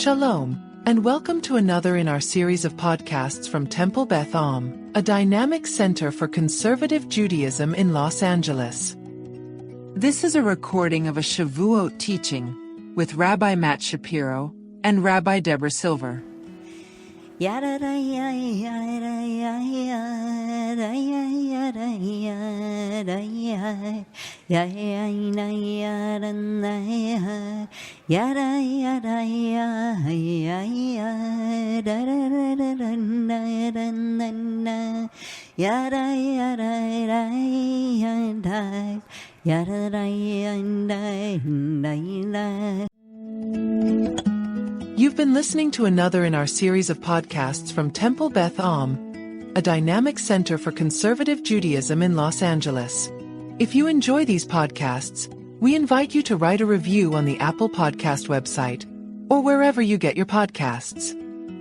Shalom, and welcome to another in our series of podcasts from Temple Beth, a dynamic center for conservative Judaism in Los Angeles. This is a recording of a Shavuot teaching with Rabbi Matt Shapiro and Rabbi Deborah Silver. You've been listening to another in our series of podcasts from Temple Beth, a dynamic center for conservative Judaism in Los Angeles. If you enjoy these podcasts, we invite you to write a review on the Apple Podcast website or wherever you get your podcasts.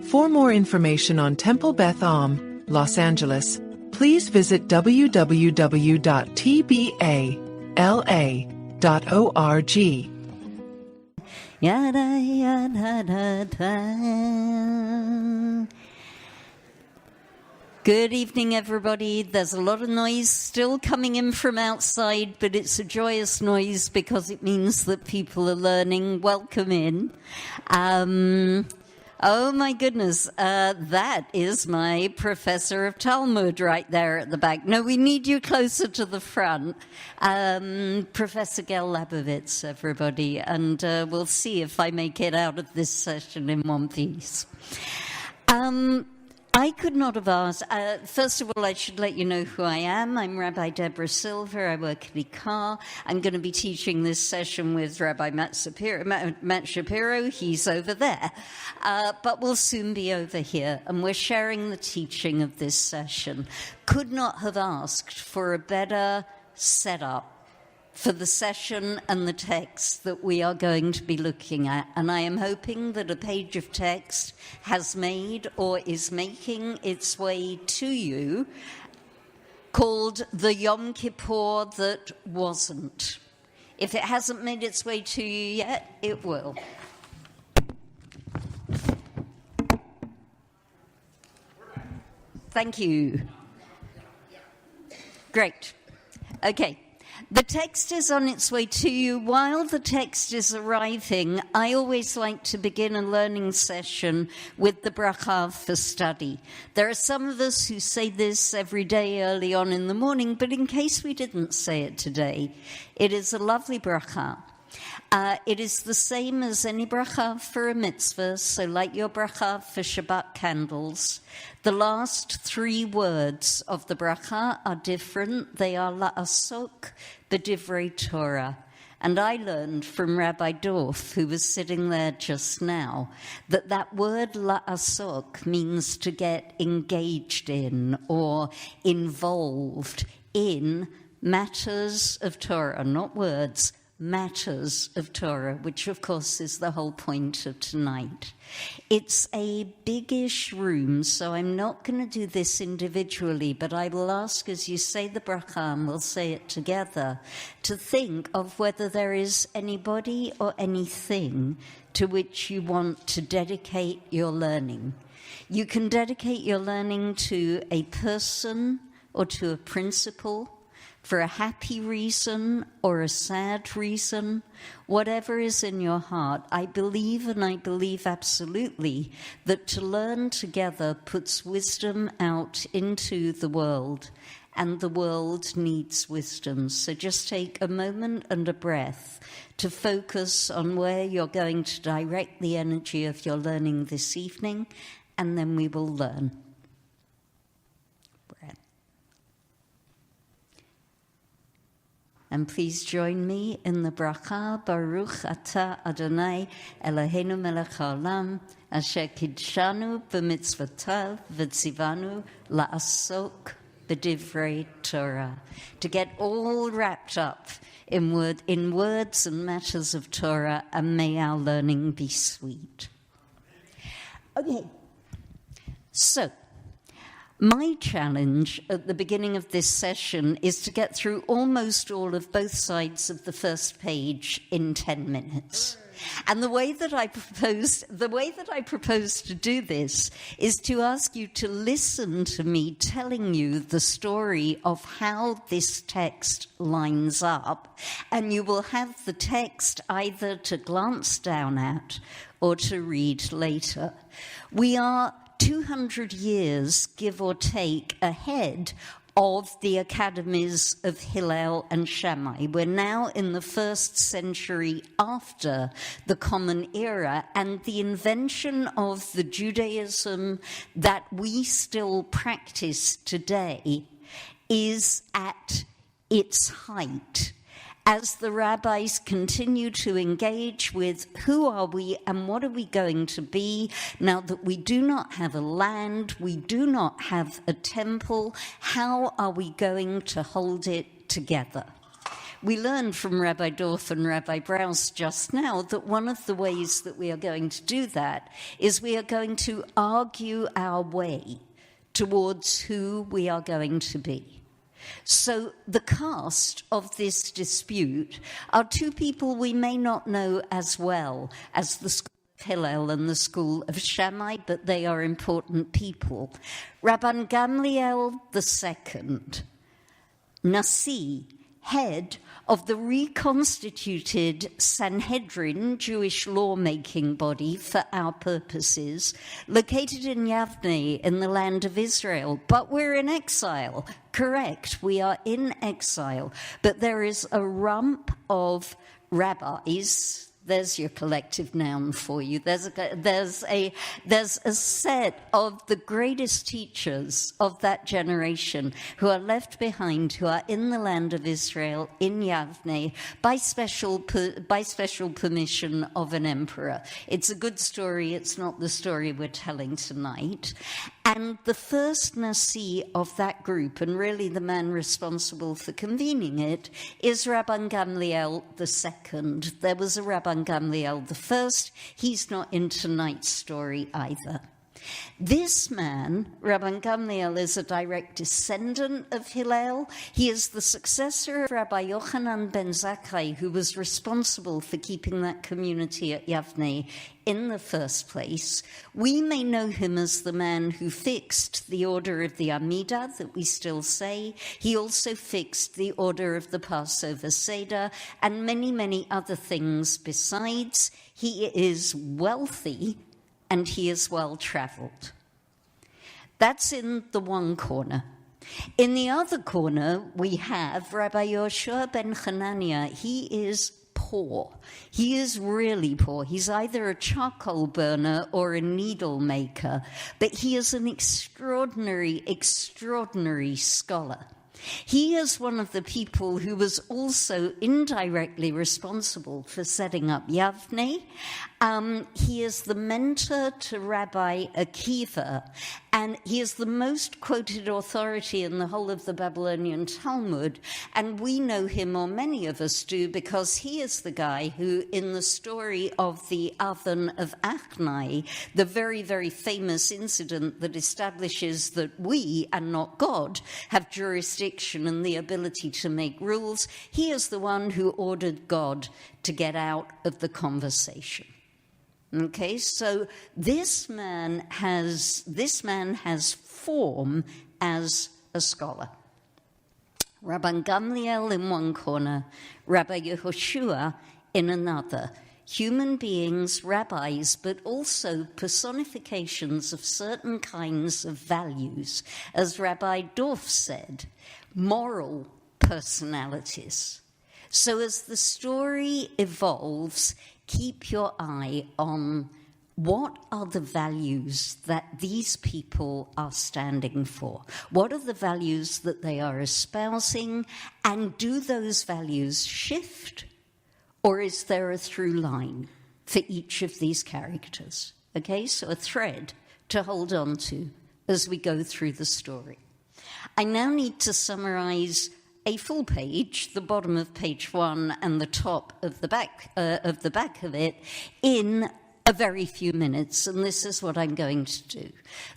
For more information on Temple Beth, Los Angeles, please visit www.tbala.org. Yada yada da da. Good evening, everybody. There's a lot of noise still coming in from outside, but it's a joyous noise because it means that people are learning. Welcome in. Oh my goodness, that is my professor of Talmud right there at the back. No, we need you closer to the front. Professor Gail Labovitz, everybody, and we'll see if I make it out of this session in one piece. I could not have asked. First of all, I should let you know who I am. I'm Rabbi Deborah Silver. I work at IKAR. I'm going to be teaching this session with Rabbi Matt Shapiro. He's over there. But we'll soon be over here. And we're sharing the teaching of this session. Could not have asked for a better setup for the session and the text that we are going to be looking at. And I am hoping that a page of text has made or is making its way to you called The Yom Kippur That Wasn't. If it hasn't made its way to you yet, it will. Thank you. Great. Okay. The text is on its way to you. While the text is arriving, I always like to begin a learning session with the bracha for study. There are some of us who say this every day early on in the morning, but in case we didn't say it today, it is a lovely bracha. It is the same as any bracha for a mitzvah, so like your bracha for Shabbat candles. The last three words of the bracha are different. They are la'asok b'divrei Torah. And I learned from Rabbi Dorf, who was sitting there just now, that word la'asok means to get engaged in or involved in matters of Torah, not words, matters of Torah, which of course is the whole point of tonight. It's a biggish room, so I'm not going to do this individually, but I will ask as you say the bracha, and we'll say it together, to think of whether there is anybody or anything to which you want to dedicate your learning. You can dedicate your learning to a person or to a principle, for a happy reason or a sad reason, whatever is in your heart. I believe, and I believe absolutely, that to learn together puts wisdom out into the world, and the world needs wisdom. So just take a moment and a breath to focus on where you're going to direct the energy of your learning this evening, and then we will learn. And please join me in the bracha, Baruch Atah Adonai Eloheinu melech haolam, asher kidshanu b'mitzvotav v'tzivanu la'asok b'divrei Torah. To get all wrapped up in words and matters of Torah, and may our learning be sweet. Okay, so my challenge at the beginning of this session is to get through almost all of both sides of the first page in 10 minutes. And the way that I propose to do this is to ask you to listen to me telling you the story of how this text lines up, and you will have the text either to glance down at or to read later. We are 200 years, give or take, ahead of the academies of Hillel and Shammai. We're now in the 1st century after the Common Era, and the invention of the Judaism that we still practice today is at its height. As the rabbis continue to engage with who are we and what are we going to be now that we do not have a land, we do not have a temple, how are we going to hold it together? We learned from Rabbi Dorf and Rabbi Brous just now that one of the ways that we are going to do that is we are going to argue our way towards who we are going to be. So the cast of this dispute are two people we may not know as well as the school of Hillel and the school of Shammai, but they are important people. Rabban Gamliel II, Nasi, head of the reconstituted Sanhedrin, Jewish lawmaking body for our purposes, located in Yavne in the land of Israel. But we're in exile. Correct, we are in exile. But there is a rump of rabbis. There's your collective noun for you. There's a set of the greatest teachers of that generation who are left behind, who are in the land of Israel, in Yavne, by special permission of an emperor. It's a good story. It's not the story we're telling tonight. And the first Nasi of that group, and really the man responsible for convening it, is Rabban Gamliel II. There was a Rabban Gamliel I. He's not in tonight's story either. This man, Rabban Gamliel, is a direct descendant of Hillel. He is the successor of Rabbi Yochanan ben Zakkai, who was responsible for keeping that community at Yavne in the first place. We may know him as the man who fixed the order of the Amidah that we still say. He also fixed the order of the Passover Seder and many, many other things besides. He is wealthy and he is well-traveled. That's in the one corner. In the other corner, we have Rabbi Yoshua ben Hananiah. He is poor. He is really poor. He's either a charcoal burner or a needle maker, but he is an extraordinary, extraordinary scholar. He is one of the people who was also indirectly responsible for setting up Yavne. He is the mentor to Rabbi Akiva, and he is the most quoted authority in the whole of the Babylonian Talmud, and we know him, or many of us do, because he is the guy who, in the story of the oven of Achnai, the very, very famous incident that establishes that we, and not God, have jurisdiction and the ability to make rules, he is the one who ordered God to get out of the conversation. Okay, so this man has form as a scholar. Rabban Gamliel in one corner, Rabbi Yehoshua in another. Human beings, rabbis, but also personifications of certain kinds of values. As Rabbi Dorf said, moral personalities. So as the story evolves, keep your eye on what are the values that these people are standing for? What are the values that they are espousing? And do those values shift? Or is there a through line for each of these characters? Okay, so a thread to hold on to as we go through the story. I now need to summarize a full page, the bottom of page 1 and the top of the back of it, in a very few minutes, and this is what I'm going to do.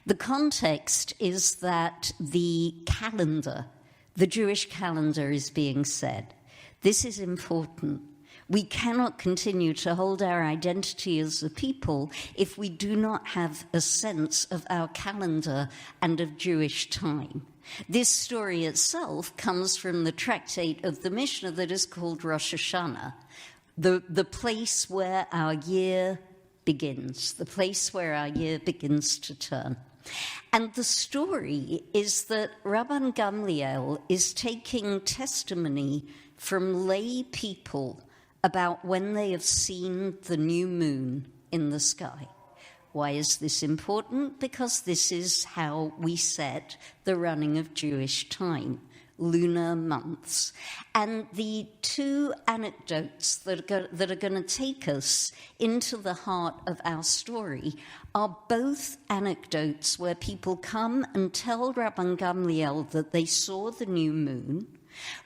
The context is that the calendar, the Jewish calendar, is being said. This is important. We cannot continue to hold our identity as a people if we do not have a sense of our calendar and of Jewish time. This story itself comes from the tractate of the Mishnah that is called Rosh Hashanah, the place where our year begins, the place where our year begins to turn. And the story is that Rabban Gamliel is taking testimony from lay people about when they have seen the new moon in the sky. Why is this important? Because this is how we set the running of Jewish time, lunar months. And the two anecdotes that are going to take us into the heart of our story are both anecdotes where people come and tell Rabban Gamliel that they saw the new moon.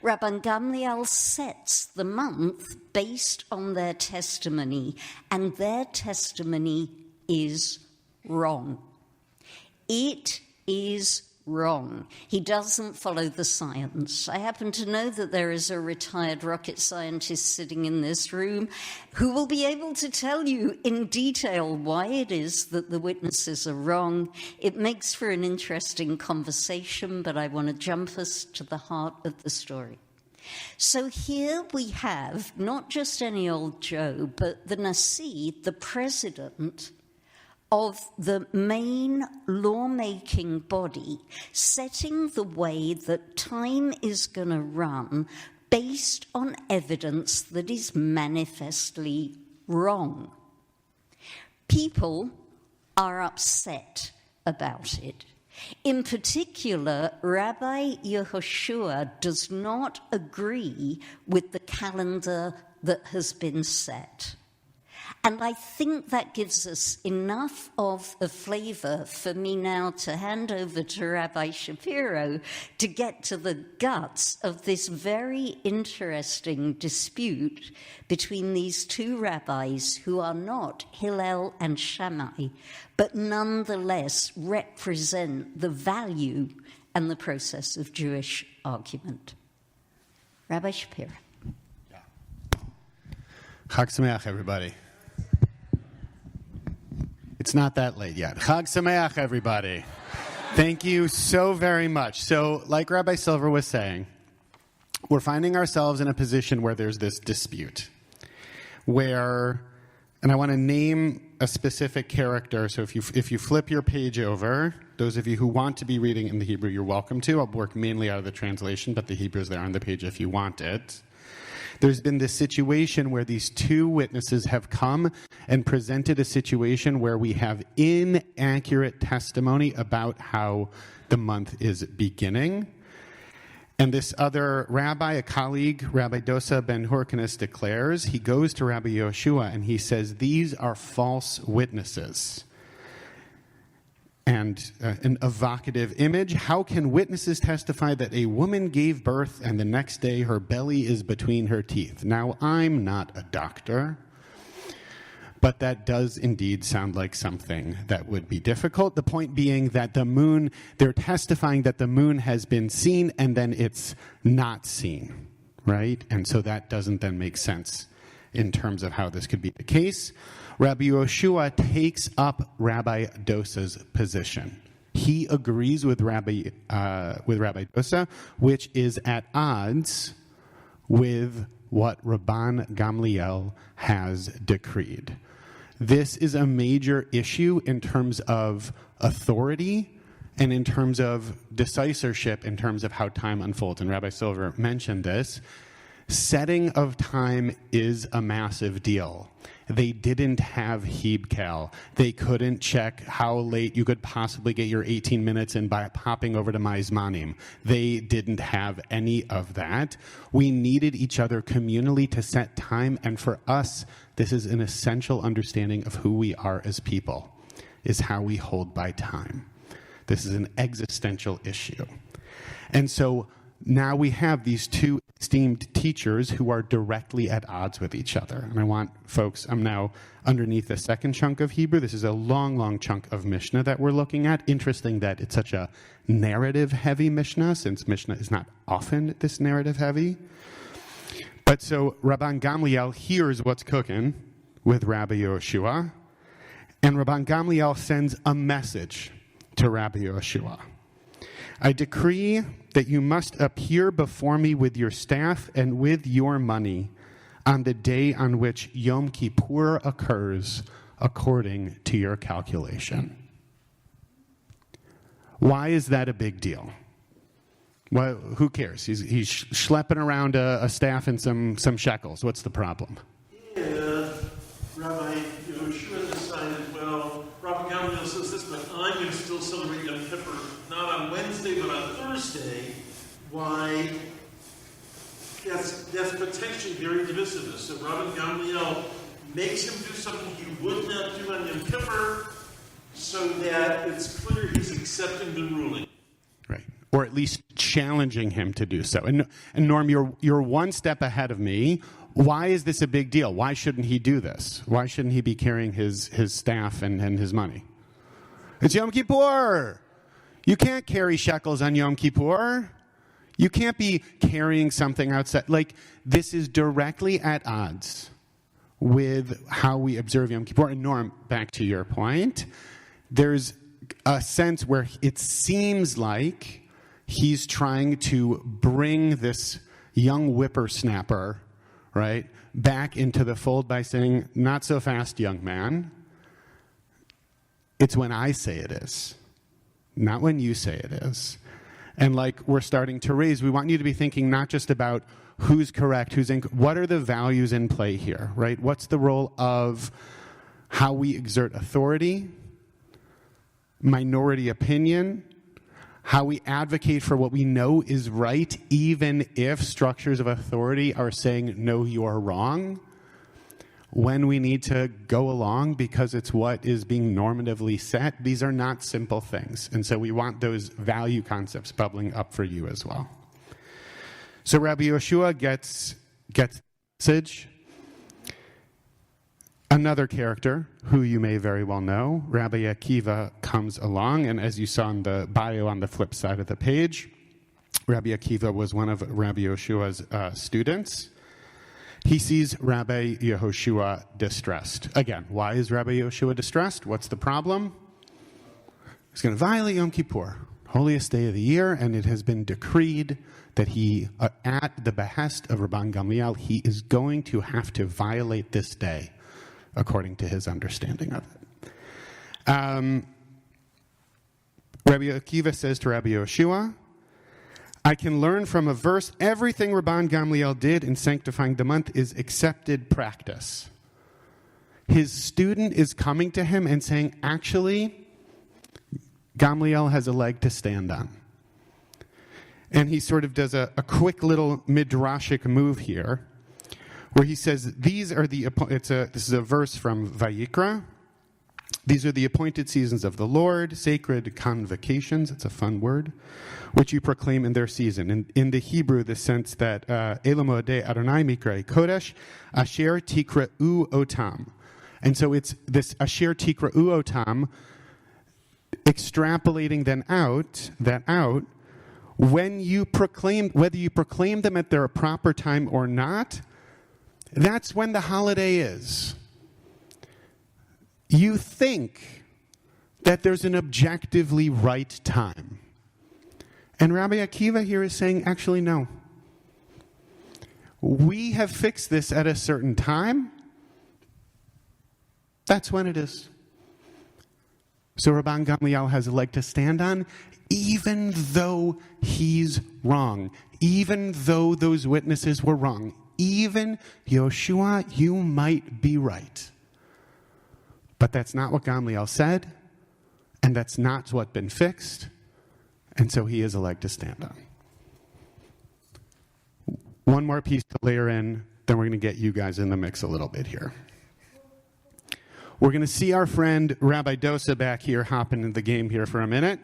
Rabban Gamliel sets the month based on their testimony, and their testimony is wrong. It is wrong. He doesn't follow the science. I happen to know that there is a retired rocket scientist sitting in this room who will be able to tell you in detail why it is that the witnesses are wrong. It makes for an interesting conversation, but I want to jump us to the heart of the story. So here we have not just any old Joe, but the Nasi, the president of the main lawmaking body, setting the way that time is going to run based on evidence that is manifestly wrong. People are upset about it. In particular, Rabbi Yehoshua does not agree with the calendar that has been set. And I think that gives us enough of a flavor for me now to hand over to Rabbi Shapiro to get to the guts of this very interesting dispute between these two rabbis who are not Hillel and Shammai, but nonetheless represent the value and the process of Jewish argument. Rabbi Shapiro. Chag Sameach, everybody. It's not that late yet. Chag Sameach, everybody. Thank you so very much. So, like Rabbi Silver was saying, we're finding ourselves in a position where there's this dispute. Where, and I want to name a specific character. So if you flip your page over, those of you who want to be reading in the Hebrew, you're welcome to. I'll work mainly out of the translation, but the Hebrew is there on the page if you want it. There's been this situation where these two witnesses have come and presented a situation where we have inaccurate testimony about how the month is beginning. And this other rabbi, a colleague, Rabbi Dosa ben Horkanis, declares, he goes to Rabbi Yehoshua and he says, these are false witnesses. And an evocative image, how can witnesses testify that a woman gave birth and the next day her belly is between her teeth? Now, I'm not a doctor, but that does indeed sound like something that would be difficult. The point being that the moon, they're testifying that the moon has been seen and then it's not seen, right? And so that doesn't then make sense in terms of how this could be the case. Rabbi Yehoshua takes up Rabbi Dosa's position. He agrees with Rabbi Dosa, which is at odds with what Rabban Gamliel has decreed. This is a major issue in terms of authority and in terms of decisorship, in terms of how time unfolds. And Rabbi Silver mentioned this. Setting of time is a massive deal. They didn't have Hebcal. They couldn't check how late you could possibly get your 18 minutes in by popping over to MyZmanim. They didn't have any of that. We needed each other communally to set time, and for us, this is an essential understanding of who we are as people, is how we hold by time. This is an existential issue. And so now we have these two esteemed teachers who are directly at odds with each other. And I want folks, I'm now underneath the second chunk of Hebrew. This is a long, long chunk of Mishnah that we're looking at. Interesting that it's such a narrative-heavy Mishnah, since Mishnah is not often this narrative-heavy. But so Rabban Gamliel hears what's cooking with Rabbi Yehoshua, and Rabban Gamliel sends a message to Rabbi Yehoshua. I decree that you must appear before me with your staff and with your money on the day on which Yom Kippur occurs according to your calculation. Why is that a big deal? Well, who cares? He's schlepping around a staff and some shekels. What's the problem? Yeah, Rabbi Yehoshua decided, well, Rabbi Gamliel says this, but I'm going to still celebrate Yom Kippur, not on Wednesday, but on Thursday. Why? That's potentially very divisive. So Rabbi Gamliel makes him do something he would not do on Yom Kippur, so that it's clear he's accepting the ruling. Right. Or at least challenging him to do so. And Norm, you're one step ahead of me. Why is this a big deal? Why shouldn't he do this? Why shouldn't he be carrying his staff and his money? It's Yom Kippur. You can't carry shekels on Yom Kippur. You can't be carrying something outside. Like, this is directly at odds with how we observe Yom Kippur. And Norm, back to your point, there's a sense where it seems like he's trying to bring this young whippersnapper, right, back into the fold by saying, not so fast, young man. It's when I say it is, not when you say it is. And like we're starting to raise, we want you to be thinking not just about who's correct, what are the values in play here, right? What's the role of how we exert authority, minority opinion, how we advocate for what we know is right, even if structures of authority are saying, no, you're wrong, when we need to go along because it's what is being normatively set. These are not simple things. And so we want those value concepts bubbling up for you as well. So Rabbi Yehoshua gets the message. Another character who you may very well know, Rabbi Akiva, comes along, and as you saw in the bio on the flip side of the page, Rabbi Akiva was one of Rabbi Yehoshua's students. He sees Rabbi Yehoshua distressed. Again, why is Rabbi Yehoshua distressed? What's the problem? He's going to violate Yom Kippur, holiest day of the year, and it has been decreed that he, at the behest of Rabban Gamliel, he is going to have to violate this day, according to his understanding of it. Rabbi Akiva says to Rabbi Yehoshua, I can learn from a verse, everything Rabban Gamliel did in sanctifying the month is accepted practice. His student is coming to him and saying, actually, Gamliel has a leg to stand on. And he sort of does a quick little midrashic move here, where he says, this is a verse from Vayikra. These are the appointed seasons of the Lord, sacred convocations, it's a fun word, which you proclaim in their season. In the Hebrew, the sense that Elamodeh Adonai Mikrei Kodesh, Asher Tikra'u Otam. And so it's this Asher Tikra'u Otam, extrapolating that out, when you proclaim, whether you proclaim them at their proper time or not, that's when the holiday is. You think that there's an objectively right time. And Rabbi Akiva here is saying, actually, no. We have fixed this at a certain time. That's when it is. So Rabban Gamliel has a leg to stand on, even though he's wrong, even though those witnesses were wrong. Even, Yehoshua, you might be right. But that's not what Gamliel said, and that's not what's been fixed, and so he has a leg to stand on. One more piece to layer in, then we're going to get you guys in the mix a little bit here. We're going to see our friend Rabbi Dosa back here hopping in the game here for a minute.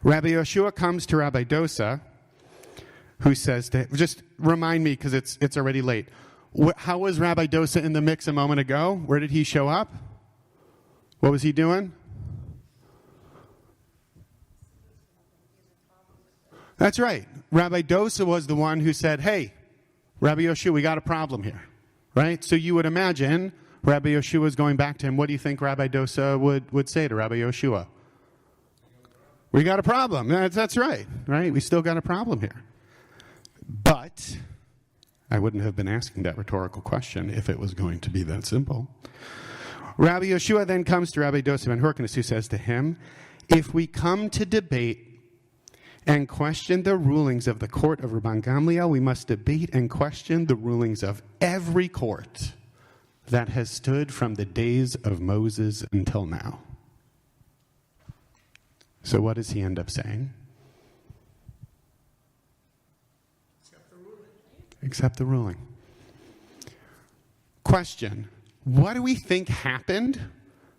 Rabbi Yehoshua comes to Rabbi Dosa, who says, just remind me because it's already late. How was Rabbi Dosa in the mix a moment ago? Where did he show up? What was he doing? That's right. Rabbi Dosa was the one who said, hey, Rabbi Yoshua, we got a problem here, right? So you would imagine Rabbi Yoshua is going back to him. What do you think Rabbi Dosa would say to Rabbi Yoshua? We got a problem. That's right? We still got a problem here. But I wouldn't have been asking that rhetorical question if it was going to be that simple. Rabbi Yoshua then comes to Rabbi Dosa ben Hyrcanus, who says to him, if we come to debate and question the rulings of the court of Rabban Gamliel, we must debate and question the rulings of every court that has stood from the days of Moses until now. So what does he end up saying? Accept the ruling. Question. What do we think happened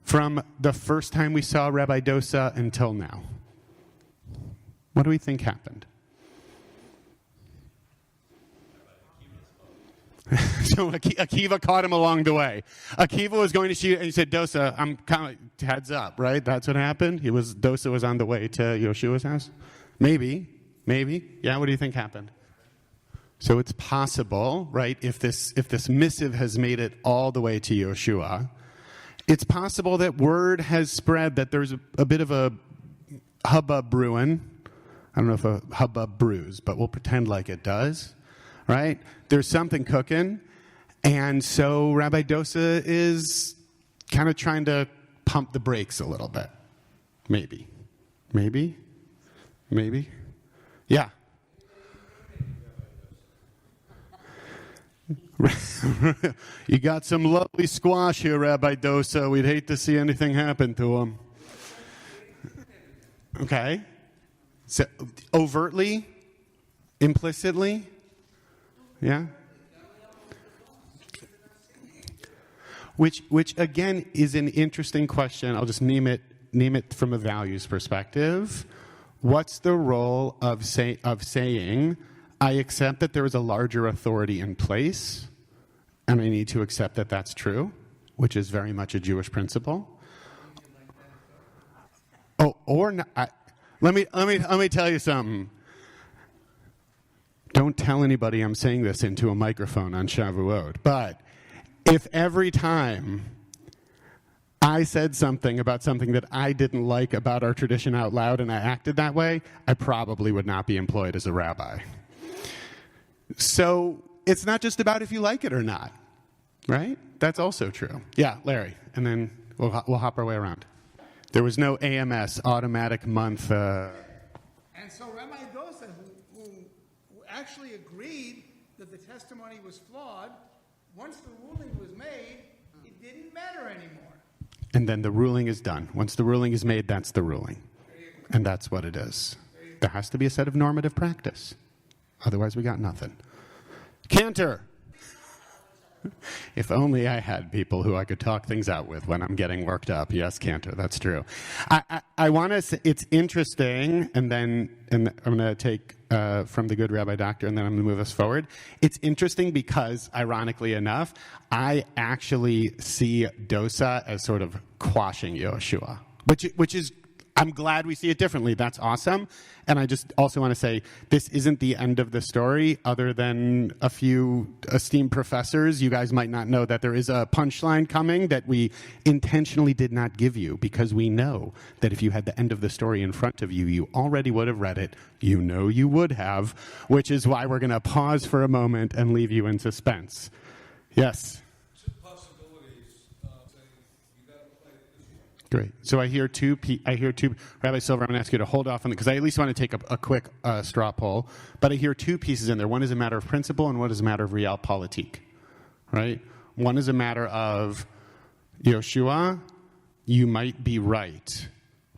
from the first time we saw Rabbi Dosa until now? What do we think happened? So Akiva caught him along the way. Akiva was going to shoot, and he said, Dosa, I'm kind of heads up, right? That's what happened? Dosa was on the way to Yoshua's house? Maybe. Yeah, what do you think happened? So it's possible, right, if this missive has made it all the way to Yoshua, it's possible that word has spread that there's a bit of a hubbub brewing. I don't know if a hubbub brews, but we'll pretend like it does, right? There's something cooking, and so Rabbi Dosa is kind of trying to pump the brakes a little bit. Maybe. Yeah. You got some lovely squash here, Rabbi Dosa. We'd hate to see anything happen to him. Okay. So, overtly? Implicitly? Yeah? Which again is an interesting question. I'll just name it from a values perspective. What's the role of saying, I accept that there is a larger authority in place, and I need to accept that that's true, which is very much a Jewish principle. Oh, or not. Let me tell you something. Don't tell anybody I'm saying this into a microphone on Shavuot. But if every time I said something about something that I didn't like about our tradition out loud and I acted that way, I probably would not be employed as a rabbi. So it's not just about if you like it or not, right? That's also true. Yeah, Larry, and then we'll hop our way around. There was no AMS, automatic month. And so Rabbi Dosa, who actually agreed that the testimony was flawed, once the ruling was made, it didn't matter anymore. And then the ruling is done. Once the ruling is made, that's the ruling. And that's what it is. There has to be a set of normative practice. Otherwise, we got nothing. Cantor. If only I had people who I could talk things out with when I'm getting worked up. Yes, Cantor, that's true. I want to say it's interesting, and I'm going to take from the good Rabbi Doctor, and then I'm going to move us forward. It's interesting because, ironically enough, I actually see Dosa as sort of quashing Yoshua, which is, I'm glad we see it differently. That's awesome. And I just also want to say this isn't the end of the story. Other than a few esteemed professors, you guys might not know that there is a punchline coming that we intentionally did not give you, because we know that if you had the end of the story in front of you, you already would have read it. You know you would have, which is why we're going to pause for a moment and leave you in suspense. Yes? Great. So I hear two. Rabbi Silver, I'm going to ask you to hold off on it because I at least want to take a quick straw poll. But I hear two pieces in there. One is a matter of principle, and one is a matter of realpolitik. Right? One is a matter of Yoshua, you might be right,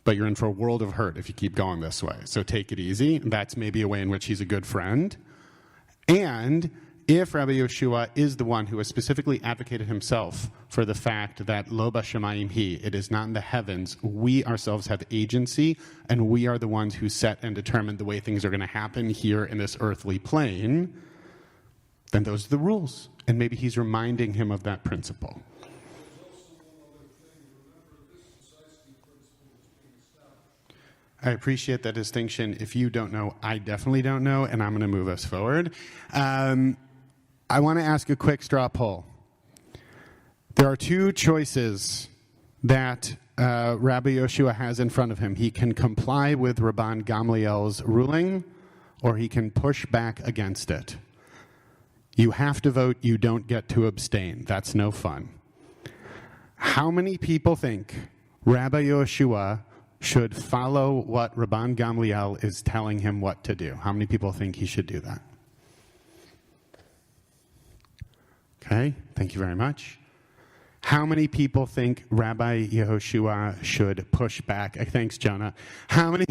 but you're in for a world of hurt if you keep going this way. So take it easy. That's maybe a way in which he's a good friend. And if Rabbi Yoshua is the one who has specifically advocated himself for the fact that lo b'shamayim hi, it is not in the heavens, we ourselves have agency, and we are the ones who set and determine the way things are going to happen here in this earthly plane, then those are the rules. And maybe he's reminding him of that principle. I appreciate that distinction. If you don't know, I definitely don't know, and I'm going to move us forward. I want to ask a quick straw poll. There are two choices that Rabbi Yoshua has in front of him. He can comply with Rabban Gamliel's ruling, or he can push back against it. You have to vote. You don't get to abstain. That's no fun. How many people think Rabbi Yoshua should follow what Rabban Gamliel is telling him what to do? How many people think he should do that? Okay, thank you very much. How many people think Rabbi Yehoshua should push back? Thanks, Jonah. How many,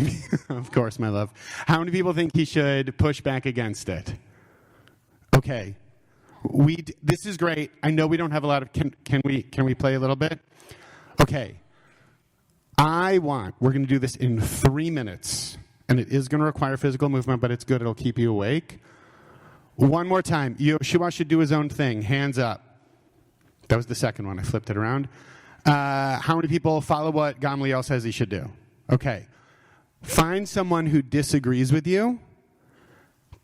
of course, my love. How many people think he should push back against it? Okay. This is great. I know we don't have a lot of, can we play a little bit? Okay. We're going to do this in 3 minutes, and it is going to require physical movement, but it's good. It'll keep you awake. One more time. Yehoshua should do his own thing. Hands up. That was the second one. I flipped it around. How many people follow what Gamliel says he should do? Okay. Find someone who disagrees with you.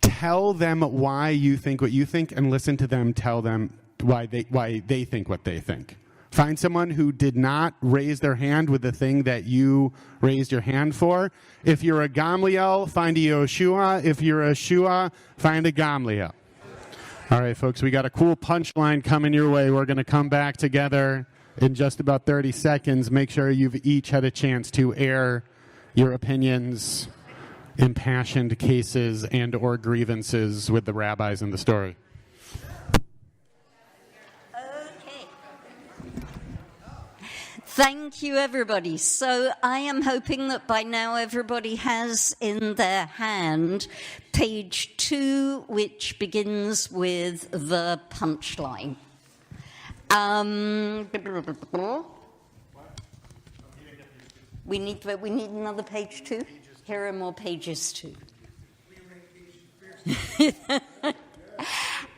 Tell them why you think what you think, and listen to them tell them why they think what they think. Find someone who did not raise their hand with the thing that you raised your hand for. If you're a Gamliel, find a Yehoshua. If you're a Shua, find a Gamliel. All right, folks, we got a cool punchline coming your way. We're going to come back together in just about 30 seconds. Make sure you've each had a chance to air your opinions, impassioned cases, and or grievances with the rabbis in the story. Thank you, everybody. So I am hoping that by now everybody has in their hand page 2, which begins with the punchline. We need another page 2? Here are more pages 2.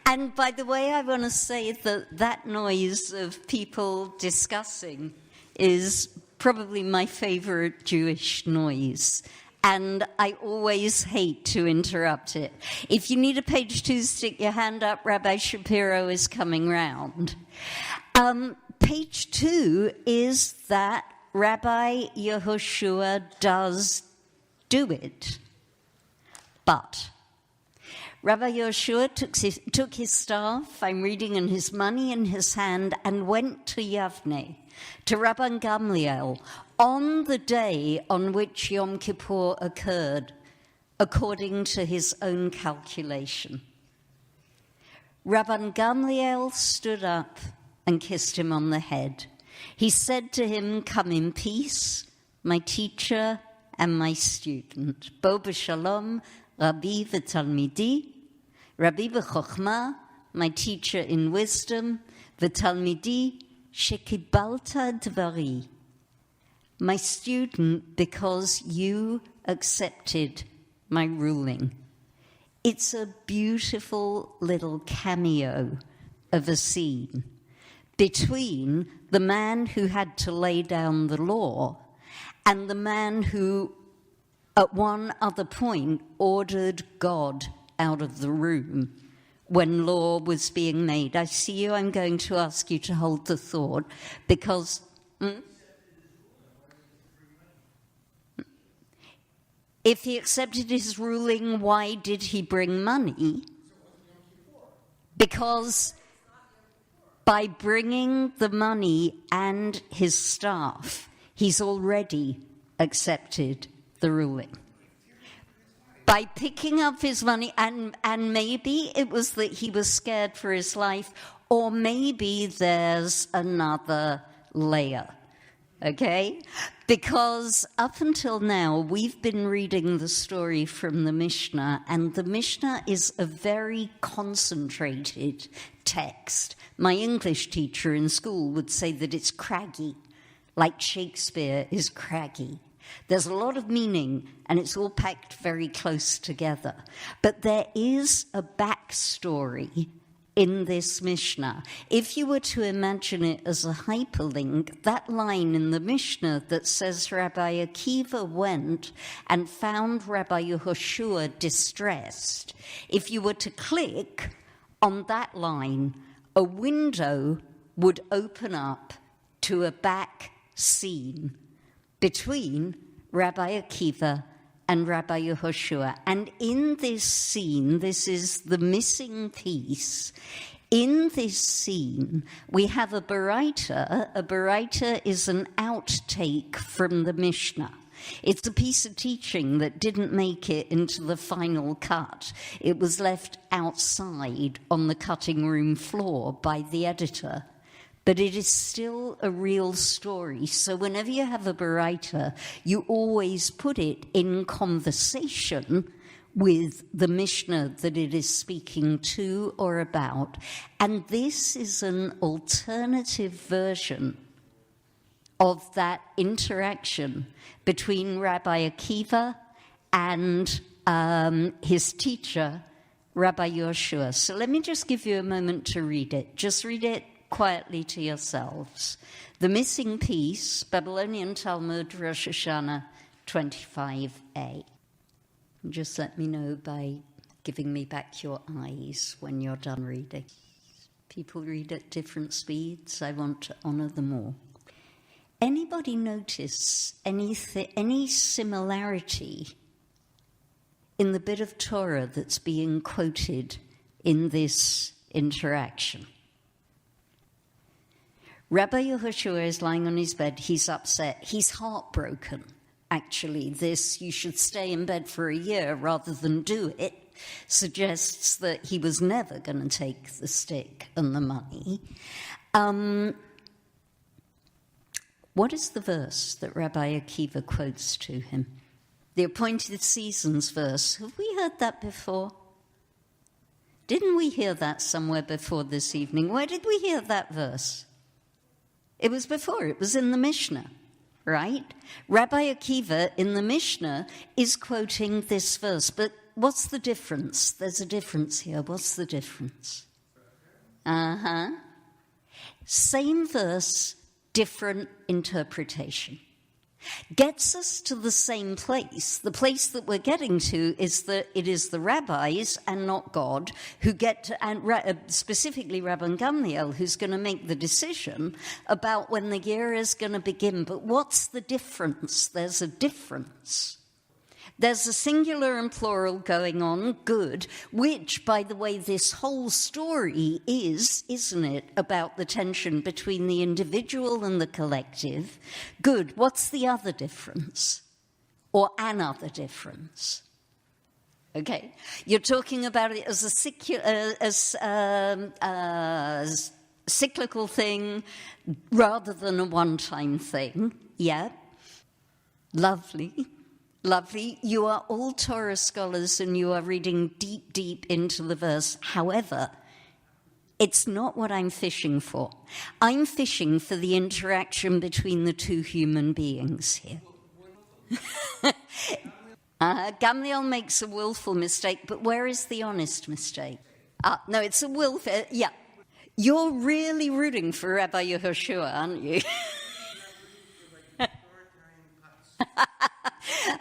And by the way, I want to say that noise of people discussing is probably my favorite Jewish noise. And I always hate to interrupt it. If you need a page 2, stick your hand up. Rabbi Shapiro is coming round. Page 2 is that Rabbi Yehoshua does do it. But Rabbi Yehoshua took his staff, I'm reading, and his money in his hand, and went to Yavne, to Rabban Gamliel, on the day on which Yom Kippur occurred, according to his own calculation. Rabban Gamliel stood up and kissed him on the head. He said to him, "Come in peace, my teacher and my student. Bo b'shalom, Rabbi v'talmidi, Rabbi b'chokhmah, my teacher in wisdom, v'talmidi, shekibalta dvari, my student, because you accepted my ruling." It's a beautiful little cameo of a scene between the man who had to lay down the law and the man who, at one other point, ordered God out of the room when law was being made. I see you. I'm going to ask you to hold the thought, because if he accepted his ruling, why did he bring money? Because by bringing the money and his staff, he's already accepted the ruling. By picking up his money, and maybe it was that he was scared for his life, or maybe there's another layer, okay? Because up until now, we've been reading the story from the Mishnah, and the Mishnah is a very concentrated text. My English teacher in school would say that it's craggy, like Shakespeare is craggy. There's a lot of meaning, and it's all packed very close together. But there is a backstory in this Mishnah. If you were to imagine it as a hyperlink, that line in the Mishnah that says Rabbi Akiva went and found Rabbi Yehoshua distressed, if you were to click on that line, a window would open up to a back scene between Rabbi Akiva and Rabbi Yehoshua. And in this scene, this is the missing piece. In this scene, we have a baraita. A baraita is an outtake from the Mishnah. It's a piece of teaching that didn't make it into the final cut. It was left outside on the cutting room floor by the editor. But it is still a real story. So whenever you have a baraita, you always put it in conversation with the Mishnah that it is speaking to or about. And this is an alternative version of that interaction between Rabbi Akiva and his teacher, Rabbi Yehoshua. So let me just give you a moment to read it. Just read it quietly to yourselves. The missing piece, Babylonian Talmud, Rosh Hashanah 25a. Just let me know by giving me back your eyes when you're done reading. People read at different speeds. I want to honor them all. Anybody notice any similarity in the bit of Torah that's being quoted in this interaction? Rabbi Yehoshua is lying on his bed. He's upset. He's heartbroken. Actually, this, you should stay in bed for a year rather than do it, suggests that he was never going to take the stick and the money. What is the verse that Rabbi Akiva quotes to him? The appointed seasons verse. Have we heard that before? Didn't we hear that somewhere before this evening? Where did we hear that verse? It was before. It was in the Mishnah, right? Rabbi Akiva in the Mishnah is quoting this verse. But what's the difference? There's a difference here. What's the difference? Same verse, different interpretation. Gets us to the same place. The place that we're getting to is that it is the rabbis and not God who get to, and specifically Rabbi Gamliel, who's going to make the decision about when the year is going to begin. But what's the difference? There's a difference. There's a singular and plural going on, good, which, by the way, this whole story is, isn't it, about the tension between the individual and the collective. Good. What's the other difference? Or another difference? Okay. You're talking about it as a cyclical thing rather than a one-time thing. Yeah. Lovely. Lovely. You are all Torah scholars and you are reading deep, deep into the verse. However, it's not what I'm fishing for. I'm fishing for the interaction between the two human beings here. Gamliel makes a willful mistake, but where is the honest mistake? No, it's a willful. Yeah. You're really rooting for Rabbi Yehoshua, aren't you?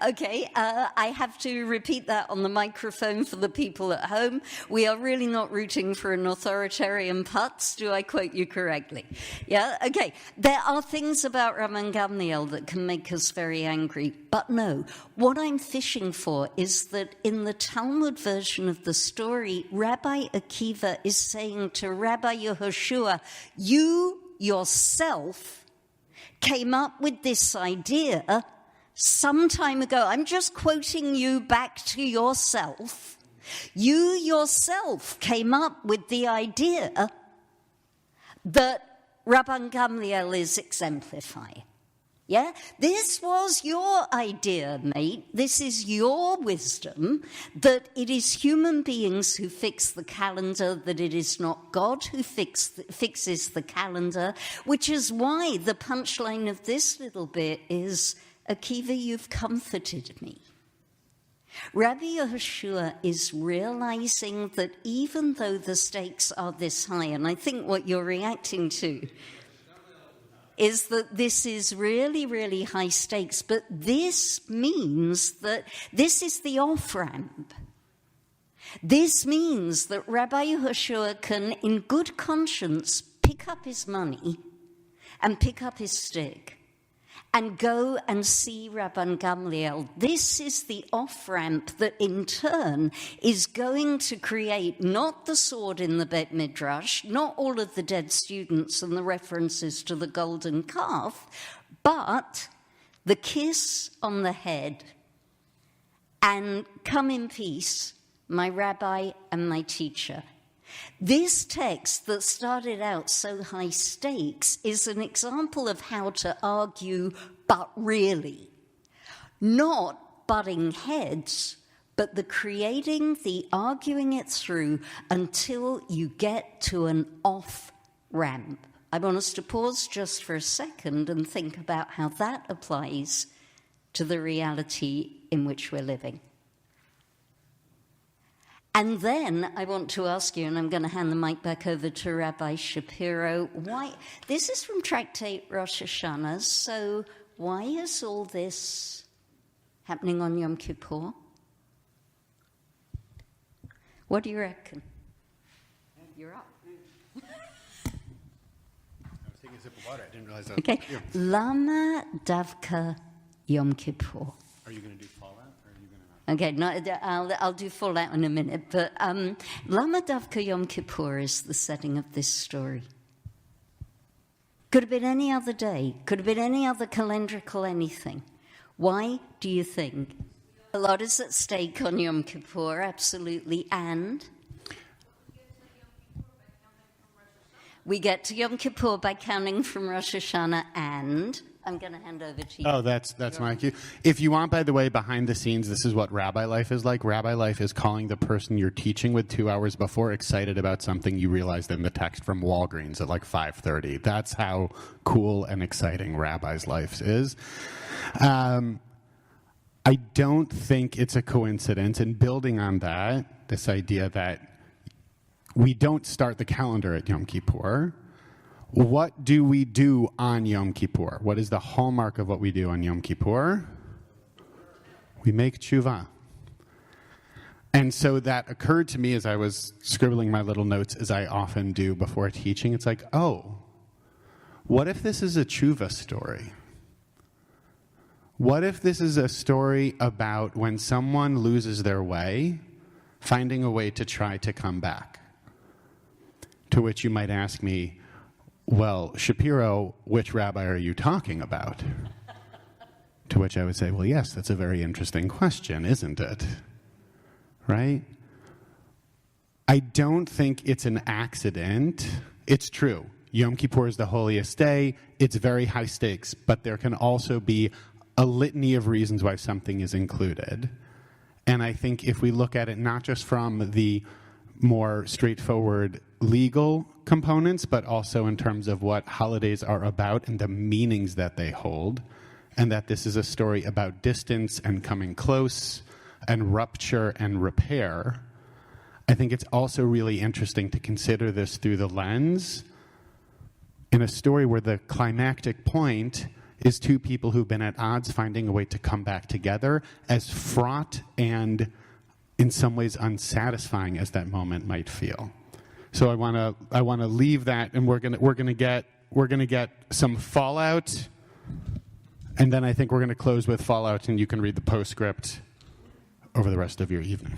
Okay, I have to repeat that on the microphone for the people at home. We are really not rooting for an authoritarian putz. Do I quote you correctly? Yeah, okay. There are things about Rabban Gamliel that can make us very angry, but no. What I'm fishing for is that in the Talmud version of the story, Rabbi Akiva is saying to Rabbi Yehoshua, you yourself came up with this idea some time ago. I'm just quoting you back to yourself. You yourself came up with the idea that Rabban Gamliel is exemplifying. Yeah? This was your idea, mate. This is your wisdom, that it is human beings who fix the calendar, that it is not God who fixes the calendar, which is why the punchline of this little bit is, Akiva, you've comforted me. Rabbi Yehoshua is realizing that even though the stakes are this high, and I think what you're reacting to is that this is really, really high stakes, but this means that this is the off-ramp. This means that Rabbi Yehoshua can, in good conscience, pick up his money and pick up his stick and go and see Rabban Gamliel. This is the off-ramp that in turn is going to create not the sword in the Bet Midrash, not all of the dead students and the references to the golden calf, but the kiss on the head and come in peace, my rabbi and my teacher. This text that started out so high stakes is an example of how to argue, but really. Not butting heads, but the creating, the arguing it through until you get to an off-ramp. I want us to pause just for a second and think about how that applies to the reality in which we're living. And then I want to ask you, and I'm going to hand the mic back over to Rabbi Shapiro, why, this is from Tractate Rosh Hashanah, so why is all this happening on Yom Kippur? What do you reckon? You're up. I was taking a sip of water. I didn't realize that. Okay. Lama Davka Yom Kippur. Are you going to do Fallout? Or are you going to not? Okay, no, I'll do Fallout in a minute. But Lama Davka Yom Kippur is the setting of this story. Could have been any other day. Could have been any other calendrical anything. Why do you think? A lot is at stake on Yom Kippur, absolutely, and we get to Yom Kippur by counting from Rosh Hashanah, and I'm going to hand over to you. Oh, that's my cue. If you want, by the way, behind the scenes, this is what rabbi life is like. Rabbi life is calling the person you're teaching with 2 hours before excited about something you realized in the text from Walgreens at like 5:30. That's how cool and exciting rabbi's life is. I don't think it's a coincidence, and building on that, this idea that we don't start the calendar at Yom Kippur. What do we do on Yom Kippur? What is the hallmark of what we do on Yom Kippur? We make tshuva. And so that occurred to me as I was scribbling my little notes, as I often do before teaching. It's like, oh, what if this is a tshuva story? What if this is a story about when someone loses their way, finding a way to try to come back? To which you might ask me, well, Shapiro, which rabbi are you talking about? To which I would say, well, yes, that's a very interesting question, isn't it? Right? I don't think it's an accident. It's true. Yom Kippur is the holiest day. It's very high stakes, but there can also be a litany of reasons why something is included. And I think if we look at it not just from the more straightforward legal components, but also in terms of what holidays are about and the meanings that they hold, and that this is a story about distance and coming close and rupture and repair, I think it's also really interesting to consider this through the lens in a story where the climactic point is two people who've been at odds finding a way to come back together, as fraught and in some ways unsatisfying as that moment might feel. So I want to leave that, and we're gonna get some fallout, and then I think we're gonna close with fallout, and you can read the postscript over the rest of your evening.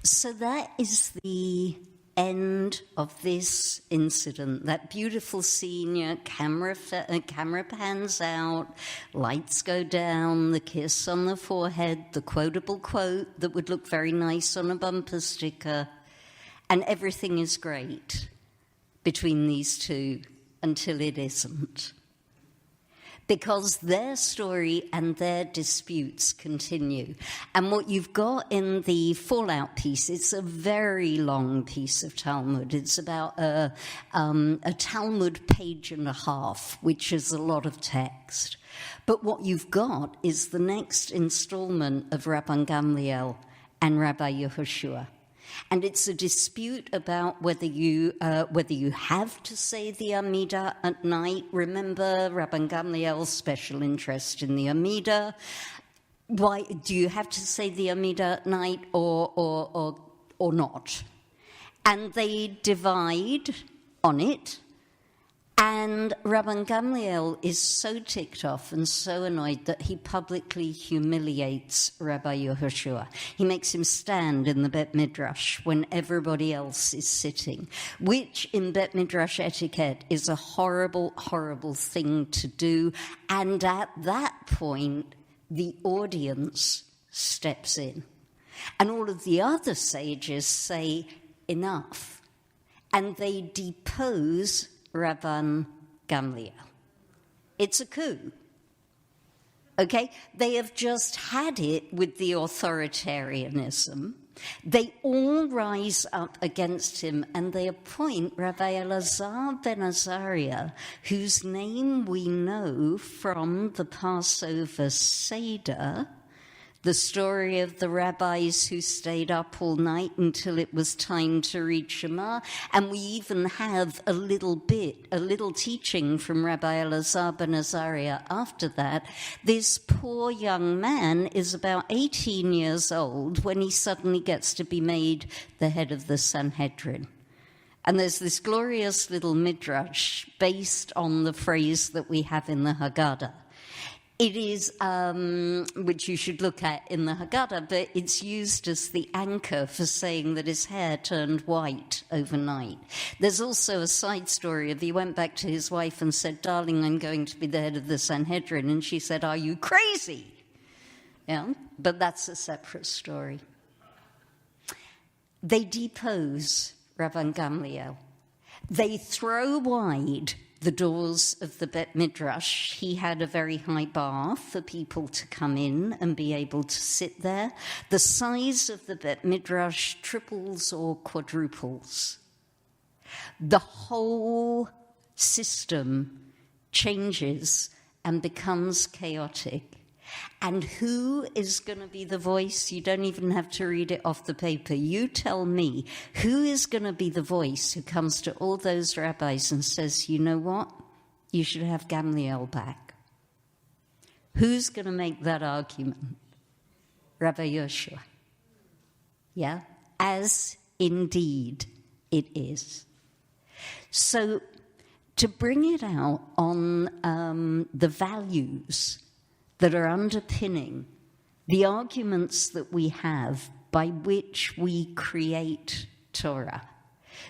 So that is the end of this incident. That beautiful scene, camera pans out, lights go down, the kiss on the forehead, the quotable quote that would look very nice on a bumper sticker, and everything is great between these two until it isn't. Because their story and their disputes continue. And what you've got in the fallout piece, it's a very long piece of Talmud. It's about a Talmud page and a half, which is a lot of text. But what you've got is the next installment of Rabban Gamliel and Rabbi Yehoshua. And it's a dispute about whether you have to say the Amidah at night. Remember Rabban Gamliel's special interest in the Amidah. Why do you have to say the Amidah at night or not? And they divide on it. And Rabban Gamliel is so ticked off and so annoyed that he publicly humiliates Rabbi Yehoshua. He makes him stand in the Bet Midrash when everybody else is sitting, which in Bet Midrash etiquette is a horrible, horrible thing to do. And at that point, the audience steps in. And all of the other sages say, enough. And they depose Rabban Gamliel. It's a coup. Okay? They have just had it with the authoritarianism. They all rise up against him and they appoint Rabbi Elazar ben Azariah, whose name we know from the Passover Seder, the story of the rabbis who stayed up all night until it was time to read Shema. And we even have a little teaching from Rabbi Elazar ben Azariah after that. This poor young man is about 18 years old when he suddenly gets to be made the head of the Sanhedrin. And there's this glorious little midrash based on the phrase that we have in the Haggadah. It is, which you should look at in the Haggadah, but it's used as the anchor for saying that his hair turned white overnight. There's also a side story of he went back to his wife and said, "Darling, I'm going to be the head of the Sanhedrin." And she said, "Are you crazy?" Yeah, but that's a separate story. They depose Rabban Gamliel. They throw wide the doors of the Bet Midrash. He had a very high bar for people to come in and be able to sit there. The size of the Bet Midrash triples or quadruples. The whole system changes and becomes chaotic. And who is going to be the voice? You don't even have to read it off the paper. You tell me, who is going to be the voice who comes to all those rabbis and says, you know what? You should have Gamliel back. Who's going to make that argument? Rabbi Yehoshua. Yeah? As indeed it is. So to bring it out on the values that are underpinning the arguments that we have by which we create Torah.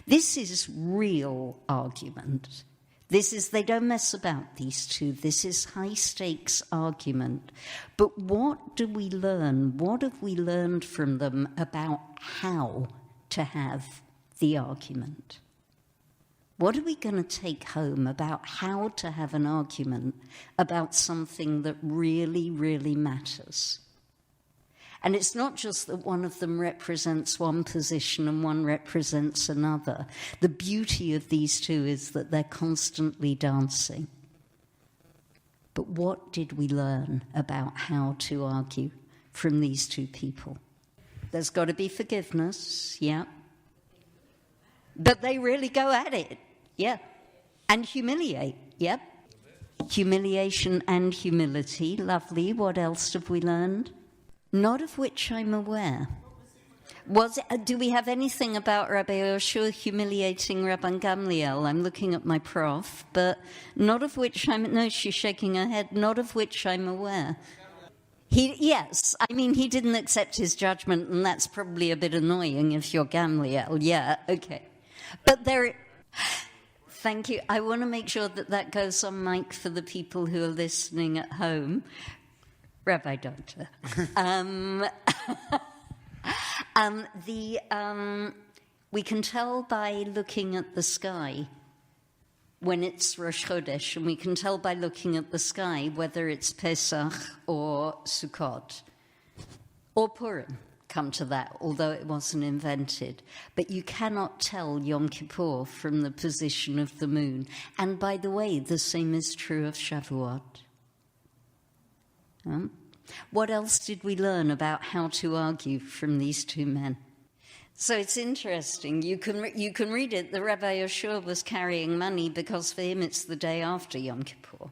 This is real argument. They don't mess about, these two. This is high-stakes argument. But what do we learn? What have we learned from them about how to have the argument? What are we going to take home about how to have an argument about something that really, really matters? And it's not just that one of them represents one position and one represents another. The beauty of these two is that they're constantly dancing. But what did we learn about how to argue from these two people? There's got to be forgiveness, yeah. But they really go at it. Yeah, and humiliate, yep. Humiliation and humility, lovely. What else have we learned? Not of which I'm aware. Do we have anything about Rabbi Yehoshua humiliating Rabban Gamliel? I'm looking at my prof, but not of which no, she's shaking her head, not of which I'm aware. Yes, I mean, he didn't accept his judgment, and that's probably a bit annoying if you're Gamliel. Yeah, okay. But there... Thank you. I want to make sure that goes on mic for the people who are listening at home. Rabbi Doctor. We can tell by looking at the sky when it's Rosh Chodesh, and we can tell by looking at the sky whether it's Pesach or Sukkot or Purim. Come to that, although it wasn't invented. But you cannot tell Yom Kippur from the position of the moon. And by the way, the same is true of Shavuot. What else did we learn about how to argue from these two men? So it's interesting. You can read it. The Rabbi Yehoshua was carrying money because for him it's the day after Yom Kippur.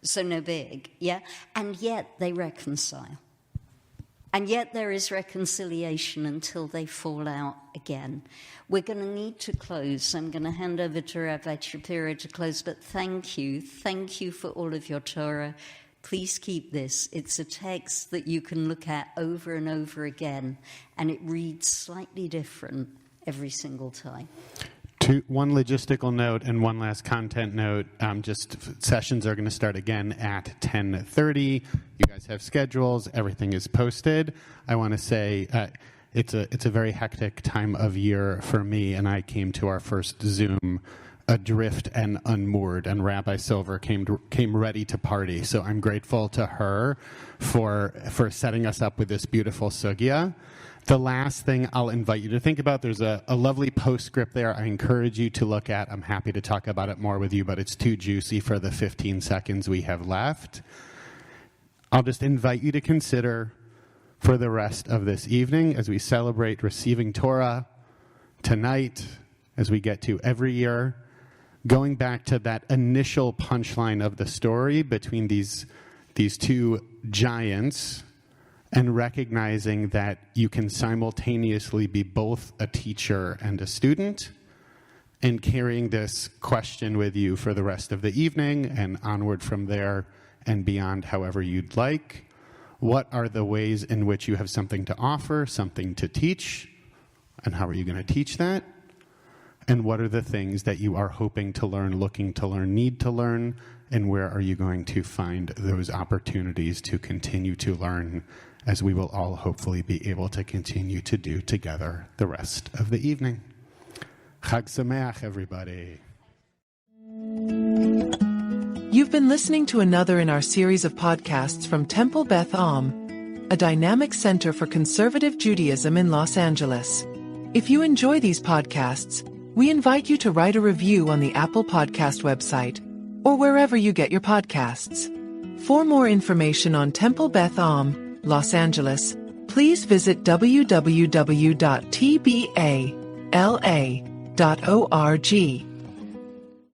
so no big, yeah? And yet they reconcile. And yet there is reconciliation until they fall out again. We're going to need to close. I'm going to hand over to Rabbi Shapiro to close, but thank you. Thank you for all of your Torah. Please keep this. It's a text that you can look at over and over again, and it reads slightly different every single time. One logistical note and one last content note. Sessions are going to start again at 10:30. You guys have schedules. Everything is posted. I want to say it's a very hectic time of year for me, and I came to our first Zoom adrift and unmoored, and Rabbi Silver came ready to party. So I'm grateful to her for setting us up with this beautiful sugya. The last thing I'll invite you to think about, there's a lovely postscript there I encourage you to look at. I'm happy to talk about it more with you, but it's too juicy for the 15 seconds we have left. I'll just invite you to consider for the rest of this evening as we celebrate receiving Torah tonight, as we get to every year, going back to that initial punchline of the story between these two giants, and recognizing that you can simultaneously be both a teacher and a student, and carrying this question with you for the rest of the evening and onward from there and beyond however you'd like. What are the ways in which you have something to offer, something to teach, and how are you going to teach that? And what are the things that you are hoping to learn, looking to learn, need to learn, and where are you going to find those opportunities to continue to learn, as we will all hopefully be able to continue to do together the rest of the evening. Chag Sameach, everybody. You've been listening to another in our series of podcasts from Temple Beth Am, a dynamic center for conservative Judaism in Los Angeles. If you enjoy these podcasts, we invite you to write a review on the Apple Podcast website or wherever you get your podcasts. For more information on Temple Beth Am, Los Angeles, please visit www.tbala.org.